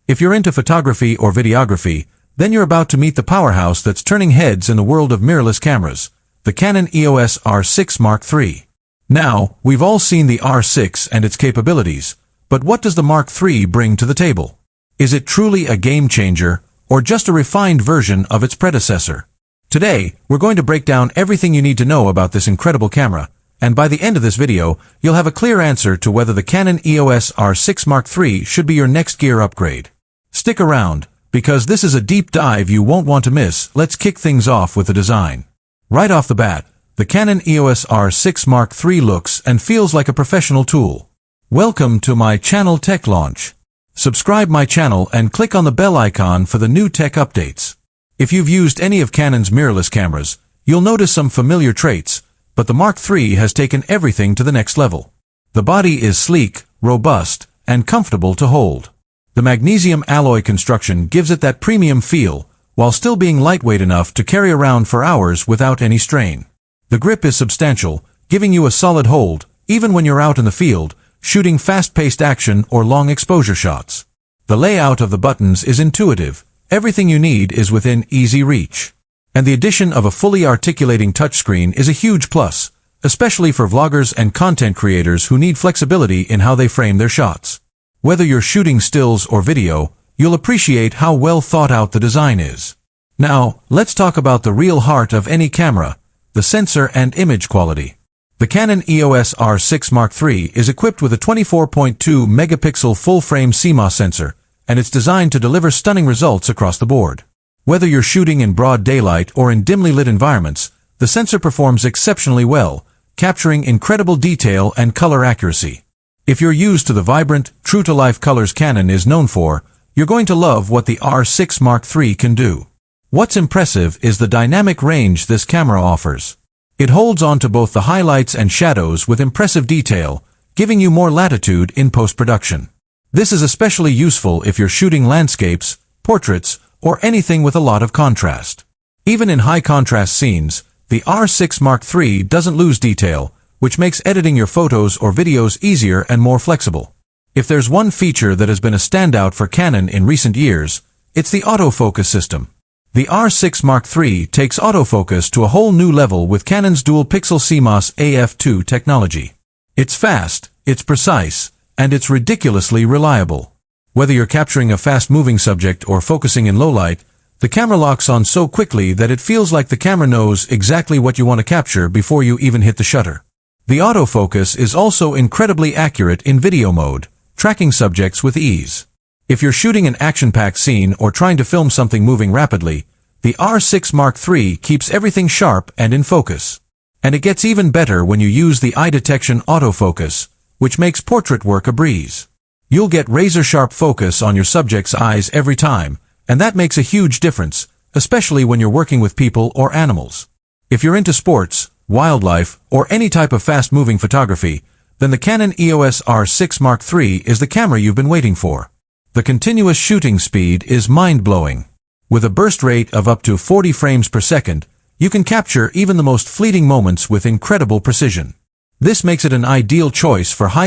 If you're into photography or videography, then you're about to meet the powerhouse that's turning heads in the world of mirrorless cameras, the Canon EOS R6 Mark III. Now, we've all seen the R6 and its capabilities, but what does the Mark III bring to the table? Is it truly a game changer, or just a refined version of its predecessor? Today, we're going to break down everything you need to know about this incredible camera, and by the end of this video, you'll have a clear answer to whether the Canon EOS R6 Mark III should be your next gear upgrade. Stick around, because this is a deep dive you won't want to miss. Let's kick things off with the design. Right off the bat, the Canon EOS R6 Mark III looks and feels like a professional tool. Welcome to my channel Tech Launch. Subscribe my channel and click on the bell icon for the new tech updates. If you've used any of Canon's mirrorless cameras, you'll notice some familiar traits, but the Mark III has taken everything to the next level. The body is sleek, robust, and comfortable to hold. The magnesium alloy construction gives it that premium feel, while still being lightweight enough to carry around for hours without any strain. The grip is substantial, giving you a solid hold, even when you're out in the field, shooting fast-paced action or long exposure shots. The layout of the buttons is intuitive. Everything you need is within easy reach. And the addition of a fully articulating touchscreen is a huge plus, especially for vloggers and content creators who need flexibility in how they frame their shots. Whether you're shooting stills or video, you'll appreciate how well thought out the design is. Now, let's talk about the real heart of any camera, the sensor and image quality. The Canon EOS R6 Mark III is equipped with a 24.2 megapixel full-frame CMOS sensor, and it's designed to deliver stunning results across the board. Whether you're shooting in broad daylight or in dimly lit environments, the sensor performs exceptionally well, capturing incredible detail and color accuracy. If you're used to the vibrant, true-to-life colors Canon is known for, you're going to love what the R6 Mark III can do. What's impressive is the dynamic range this camera offers. It holds on to both the highlights and shadows with impressive detail, giving you more latitude in post-production. This is especially useful if you're shooting landscapes, portraits, or anything with a lot of contrast. Even in high-contrast scenes, the R6 Mark III doesn't lose detail, which makes editing your photos or videos easier and more flexible. If there's one feature that has been a standout for Canon in recent years, it's the autofocus system. The R6 Mark III takes autofocus to a whole new level with Canon's dual-pixel CMOS AF2 technology. It's fast, it's precise, and it's ridiculously reliable. Whether you're capturing a fast-moving subject or focusing in low light, the camera locks on so quickly that it feels like the camera knows exactly what you want to capture before you even hit the shutter. The autofocus is also incredibly accurate in video mode, tracking subjects with ease. If you're shooting an action-packed scene or trying to film something moving rapidly, the R6 Mark III keeps everything sharp and in focus. And it gets even better when you use the eye detection autofocus, which makes portrait work a breeze. You'll get razor-sharp focus on your subject's eyes every time, and that makes a huge difference, especially when you're working with people or animals. If you're into sports, wildlife, or any type of fast-moving photography, then the Canon EOS R6 Mark III is the camera you've been waiting for. The continuous shooting speed is mind-blowing. With a burst rate of up to 40 frames per second, you can capture even the most fleeting moments with incredible precision. This makes it an ideal choice for high